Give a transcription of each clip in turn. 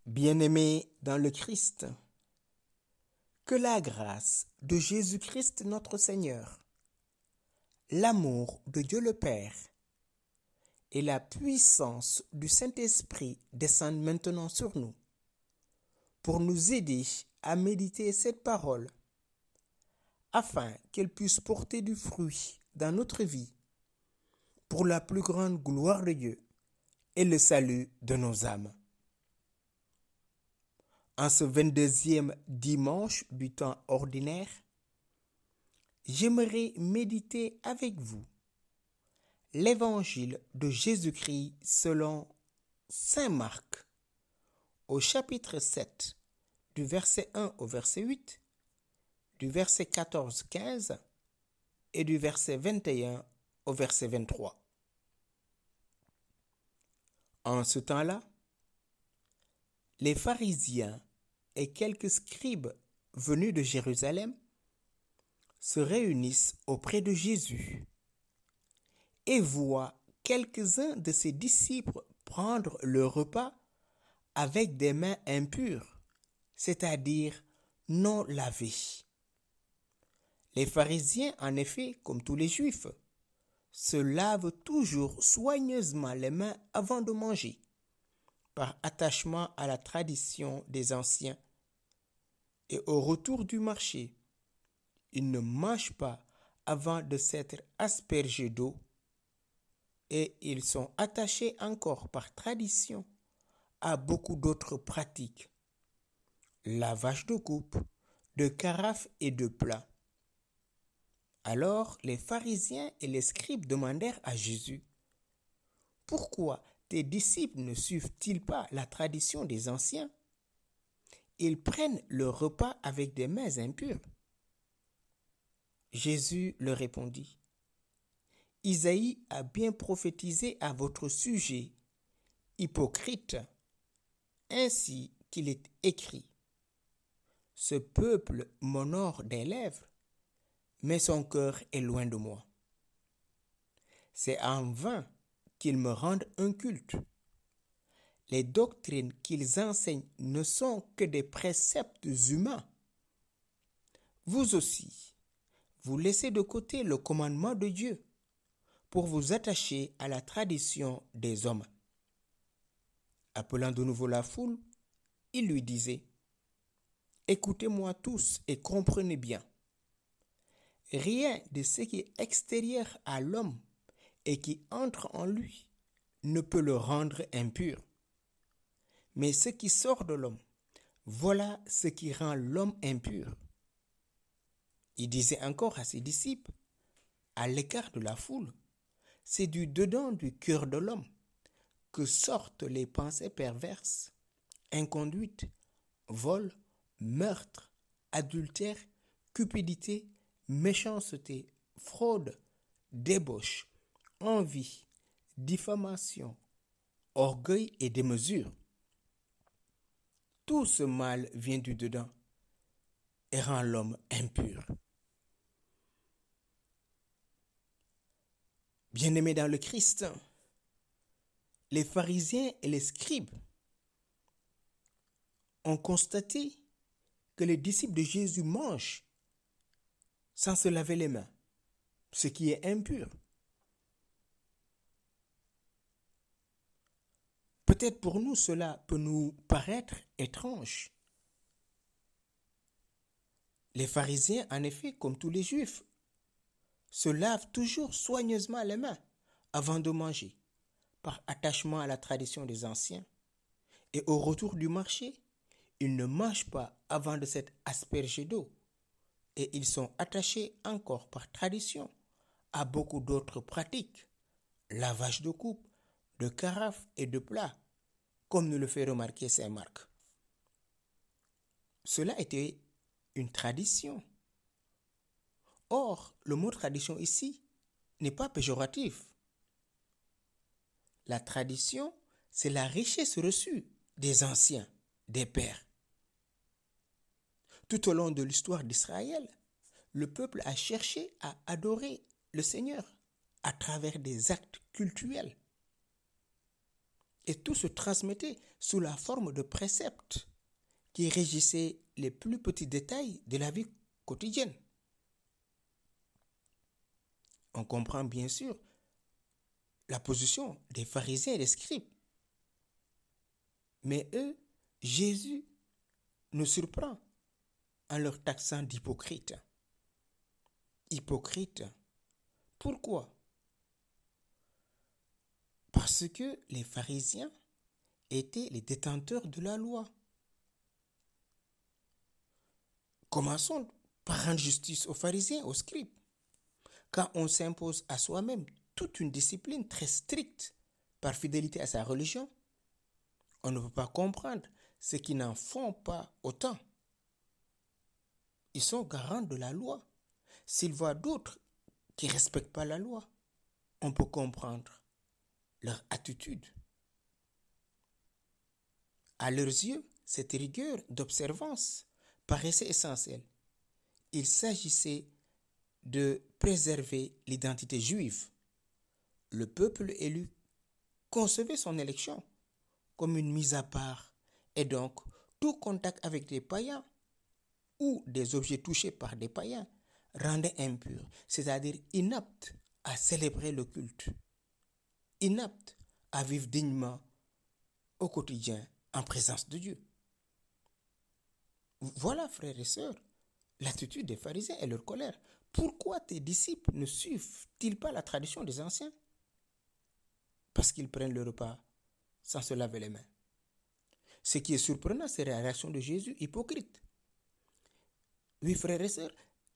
Bien-aimés dans le Christ, que la grâce de Jésus-Christ notre Seigneur, l'amour de Dieu le Père et la puissance du Saint-Esprit descendent maintenant sur nous pour nous aider à méditer cette parole afin qu'elle puisse porter du fruit dans notre vie pour la plus grande gloire de Dieu et le salut de nos âmes. En ce 22e dimanche du temps ordinaire, j'aimerais méditer avec vous l'évangile de Jésus-Christ selon Saint Marc, au chapitre 7, du verset 1 au verset 8, du verset 14-15 et du verset 21 au verset 23. En ce temps-là, les pharisiens et quelques scribes venus de Jérusalem se réunissent auprès de Jésus et voient quelques-uns de ses disciples prendre le repas avec des mains impures, c'est-à-dire non lavées. Les pharisiens, en effet, comme tous les juifs, se lavent toujours soigneusement les mains avant de manger, par attachement à la tradition des anciens. Et au retour du marché, ils ne mangent pas avant de s'être aspergés d'eau, et ils sont attachés encore par tradition à beaucoup d'autres pratiques. Lavage de coupe, de carafe et de plats. Alors les pharisiens et les scribes demandèrent à Jésus, « Pourquoi tes disciples ne suivent-ils pas la tradition des anciens? Ils prennent le repas avec des mains impures. » Jésus leur répondit, « Isaïe a bien prophétisé à votre sujet, hypocrite, ainsi qu'il est écrit. Ce peuple m'honore des lèvres, mais son cœur est loin de moi. C'est en vain qu'ils me rendent un culte. Les doctrines qu'ils enseignent ne sont que des préceptes humains. Vous aussi, vous laissez de côté le commandement de Dieu pour vous attacher à la tradition des hommes. » Appelant de nouveau la foule, il lui disait, « Écoutez-moi tous et comprenez bien. Rien de ce qui est extérieur à l'homme et qui entre en lui ne peut le rendre impur. Mais ce qui sort de l'homme, voilà ce qui rend l'homme impur. » Il disait encore à ses disciples, à l'écart de la foule, « C'est du dedans du cœur de l'homme que sortent les pensées perverses, inconduites, vol, meurtre, adultère, cupidité, méchanceté, fraude, débauche, envie, diffamation, orgueil et démesure. Tout ce mal vient du dedans et rend l'homme impur. » Bien-aimés dans le Christ, les pharisiens et les scribes ont constaté que les disciples de Jésus mangent sans se laver les mains, ce qui est impur. Peut-être pour nous, cela peut nous paraître étrange. Les pharisiens, en effet, comme tous les juifs, se lavent toujours soigneusement les mains avant de manger, par attachement à la tradition des anciens. Et au retour du marché, ils ne mangent pas avant de s'être aspergés d'eau. Et ils sont attachés encore par tradition à beaucoup d'autres pratiques, lavage de coupe, de carafe et de plats, comme nous le fait remarquer Saint Marc. Cela était une tradition. Or, le mot tradition ici n'est pas péjoratif. La tradition, c'est la richesse reçue des anciens, des pères. Tout au long de l'histoire d'Israël, le peuple a cherché à adorer le Seigneur à travers des actes cultuels. Et tout se transmettait sous la forme de préceptes qui régissaient les plus petits détails de la vie quotidienne. On comprend bien sûr la position des pharisiens et des scribes. Mais eux, Jésus nous surprend en leur taxant d'hypocrites. Hypocrites. Pourquoi? Parce que les pharisiens étaient les détenteurs de la loi. Commençons par rendre justice aux pharisiens, aux scribes. Quand on s'impose à soi-même toute une discipline très stricte par fidélité à sa religion, on ne peut pas comprendre ceux qui n'en font pas autant. Ils sont garants de la loi. S'ils voient d'autres qui ne respectent pas la loi, on peut comprendre leur attitude. À leurs yeux, cette rigueur d'observance paraissait essentielle. Il s'agissait de préserver l'identité juive. Le peuple élu concevait son élection comme une mise à part et donc tout contact avec des païens ou des objets touchés par des païens rendait impur, c'est-à-dire inapte à célébrer le culte, inapte à vivre dignement au quotidien en présence de Dieu. Voilà, frères et sœurs, l'attitude des pharisiens et leur colère. Pourquoi tes disciples ne suivent-ils pas la tradition des anciens? Parce qu'ils prennent le repas sans se laver les mains. Ce qui est surprenant, c'est la réaction de Jésus hypocrite. Oui, frères et sœurs,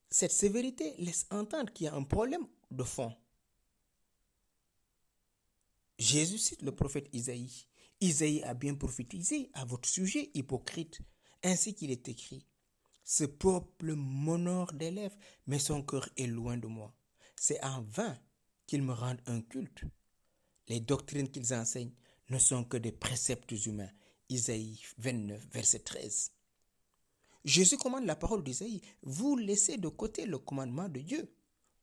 cette sévérité laisse entendre qu'il y a un problème de fond. Jésus cite le prophète Isaïe. Isaïe a bien prophétisé à votre sujet, hypocrite, ainsi qu'il est écrit. Ce peuple m'honore des lèvres, mais son cœur est loin de moi. C'est en vain qu'ils me rendent un culte. Les doctrines qu'ils enseignent ne sont que des préceptes humains. Isaïe 29, verset 13. Jésus commande la parole d'Isaïe. Vous laissez de côté le commandement de Dieu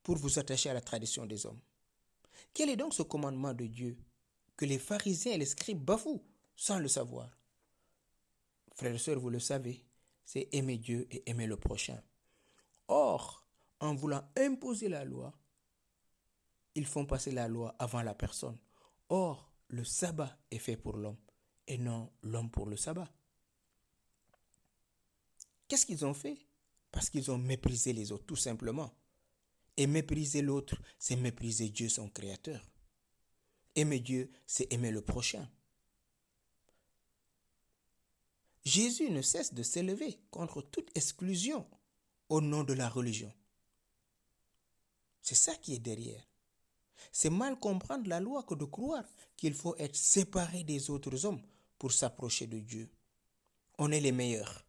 pour vous attacher à la tradition des hommes. Quel est donc ce commandement de Dieu que les pharisiens et les scribes bafouent sans le savoir? Frères et sœurs, vous le savez, c'est aimer Dieu et aimer le prochain. Or, en voulant imposer la loi, ils font passer la loi avant la personne. Or, le sabbat est fait pour l'homme et non l'homme pour le sabbat. Qu'est-ce qu'ils ont fait? Parce qu'ils ont méprisé les autres, tout simplement. Et mépriser l'autre, c'est mépriser Dieu, son créateur. Aimer Dieu, c'est aimer le prochain. Jésus ne cesse de s'élever contre toute exclusion au nom de la religion. C'est ça qui est derrière. C'est mal comprendre la loi que de croire qu'il faut être séparé des autres hommes pour s'approcher de Dieu. On est les meilleurs.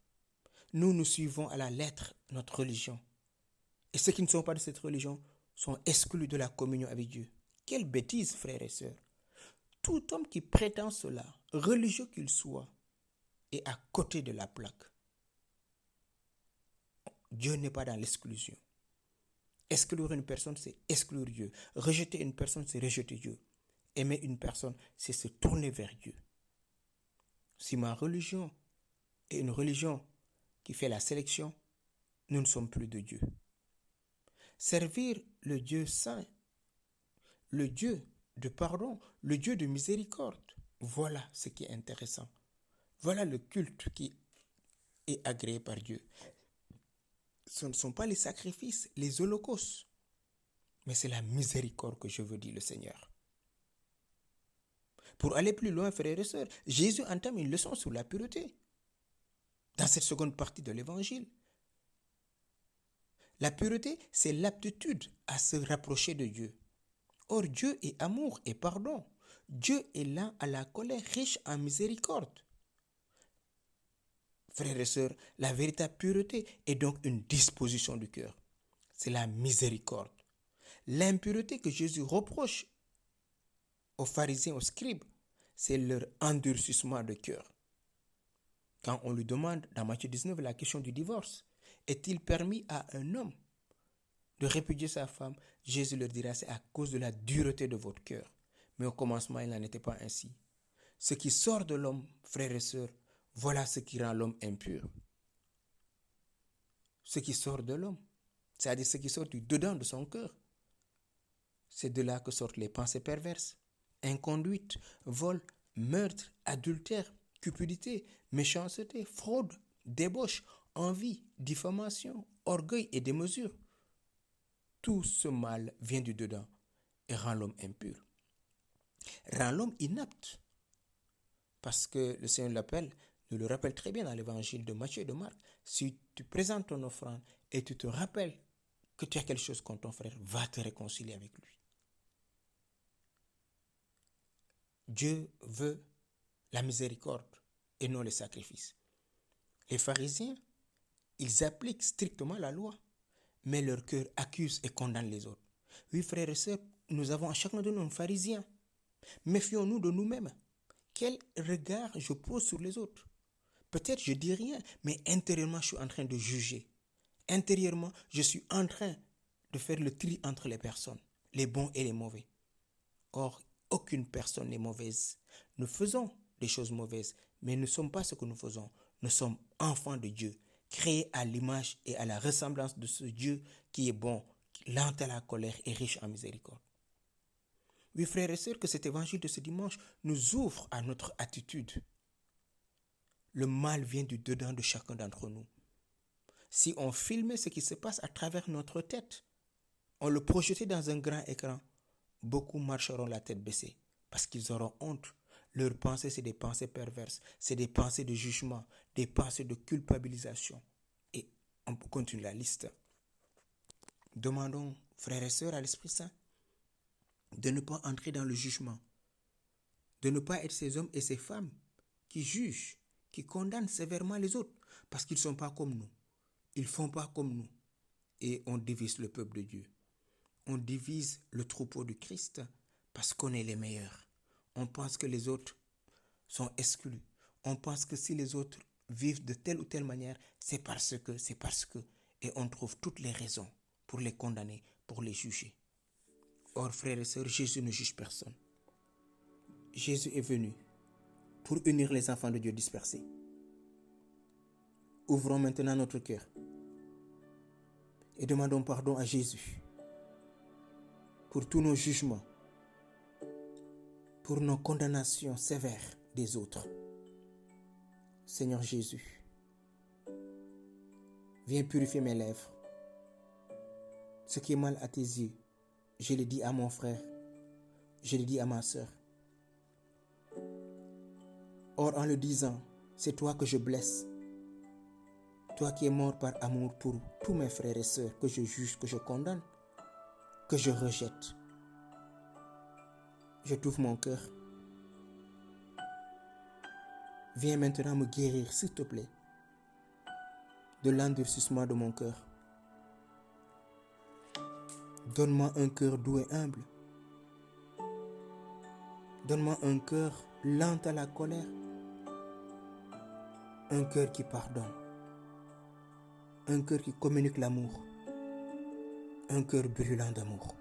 Nous suivons à la lettre notre religion. Et ceux qui ne sont pas de cette religion sont exclus de la communion avec Dieu. Quelle bêtise, frères et sœurs. Tout homme qui prétend cela, religieux qu'il soit, est à côté de la plaque. Dieu n'est pas dans l'exclusion. Exclure une personne, c'est exclure Dieu. Rejeter une personne, c'est rejeter Dieu. Aimer une personne, c'est se tourner vers Dieu. Si ma religion est une religion qui fait la sélection, nous ne sommes plus de Dieu. Servir le Dieu saint, le Dieu de pardon, le Dieu de miséricorde, voilà ce qui est intéressant. Voilà le culte qui est agréé par Dieu. Ce ne sont pas les sacrifices, les holocaustes, mais c'est la miséricorde que je veux, dit le Seigneur. Pour aller plus loin, frères et sœurs, Jésus entame une leçon sur la pureté. Dans cette seconde partie de l'évangile, la pureté, c'est l'aptitude à se rapprocher de Dieu. Or, Dieu est amour et pardon. Dieu est lent à la colère, riche en miséricorde. Frères et sœurs, la véritable pureté est donc une disposition du cœur. C'est la miséricorde. L'impureté que Jésus reproche aux pharisiens, aux scribes, c'est leur endurcissement de cœur. Quand on lui demande, dans Matthieu 19, la question du divorce, est-il permis à un homme de répudier sa femme? Jésus leur dira, c'est à cause de la dureté de votre cœur. Mais au commencement, il n'en était pas ainsi. ce qui sort de l'homme, frères et sœurs, voilà ce qui rend l'homme impur. Ce qui sort de l'homme, c'est-à-dire ce qui sort du dedans de son cœur. C'est de là que sortent les pensées perverses, inconduite, vol, meurtre, adultère, cupidité, méchanceté, fraude, débauche, envie, diffamation, orgueil et démesure. Tout ce mal vient du dedans et rend l'homme impur. Rend l'homme inapte. Parce que le Seigneur nous le rappelle très bien dans l'évangile de Matthieu et de Marc. Si tu présentes ton offrande et tu te rappelles que tu as quelque chose contre ton frère, va te réconcilier avec lui. Dieu veut la miséricorde et non les sacrifices. Les pharisiens, ils appliquent strictement la loi, mais leur cœur accuse et condamne les autres. Oui, frères et sœurs, nous avons à chacun de nous un pharisien. Méfions-nous de nous-mêmes. Quel regard je pose sur les autres? Peut-être je dis rien, mais intérieurement, je suis en train de juger. Intérieurement, je suis en train de faire le tri entre les personnes, les bons et les mauvais. Or, aucune personne n'est mauvaise. Nous faisons des choses mauvaises, mais nous ne sommes pas ce que nous faisons. Nous sommes enfants de Dieu, créés à l'image et à la ressemblance de ce Dieu qui est bon, lent à la colère et riche en miséricorde. Oui, frères et sœurs, que cet évangile de ce dimanche nous ouvre à notre attitude. Le mal vient du dedans de chacun d'entre nous. Si on filmait ce qui se passe à travers notre tête, on le projetait dans un grand écran, beaucoup marcheront la tête baissée parce qu'ils auront honte. Leurs pensées, c'est des pensées perverses, c'est des pensées de jugement, des pensées de culpabilisation. Et on peut continuer la liste. Demandons, frères et sœurs, à l'Esprit Saint, de ne pas entrer dans le jugement, de ne pas être ces hommes et ces femmes qui jugent, qui condamnent sévèrement les autres parce qu'ils ne sont pas comme nous. Ils ne font pas comme nous. Et on divise le peuple de Dieu. On divise le troupeau du Christ parce qu'on est les meilleurs. On pense que les autres sont exclus. On pense que si les autres vivent de telle ou telle manière, c'est parce que. Et on trouve toutes les raisons pour les condamner, pour les juger. Or, frères et sœurs, Jésus ne juge personne. Jésus est venu pour unir les enfants de Dieu dispersés. Ouvrons maintenant notre cœur et demandons pardon à Jésus pour tous nos jugements, pour nos condamnations sévères des autres. Seigneur Jésus, viens purifier mes lèvres. Ce qui est mal à tes yeux, je le dis à mon frère, je le dis à ma sœur. Or, en le disant, c'est toi que je blesse. Toi qui es mort par amour pour tous mes frères et sœurs que je juge, que je condamne, que je rejette. Je t'ouvre mon cœur. Viens maintenant me guérir, s'il te plaît, de l'endurcissement de mon cœur. Donne-moi un cœur doux et humble. Donne-moi un cœur lent à la colère. Un cœur qui pardonne. Un cœur qui communique l'amour. Un cœur brûlant d'amour.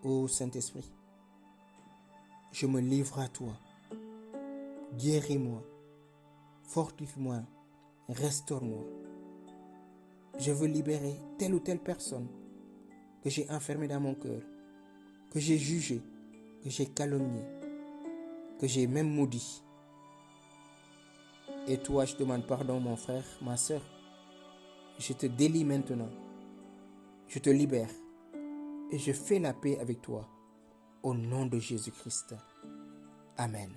Ô Saint-Esprit, je me livre à toi. Guéris-moi, fortifie-moi, restaure-moi. Je veux libérer telle ou telle personne que j'ai enfermée dans mon cœur, que j'ai jugée, que j'ai calomniée, que j'ai même maudit. Et toi, je demande pardon, mon frère, ma sœur. Je te délie maintenant. Je te libère. Et je fais la paix avec toi. Au nom de Jésus-Christ. Amen.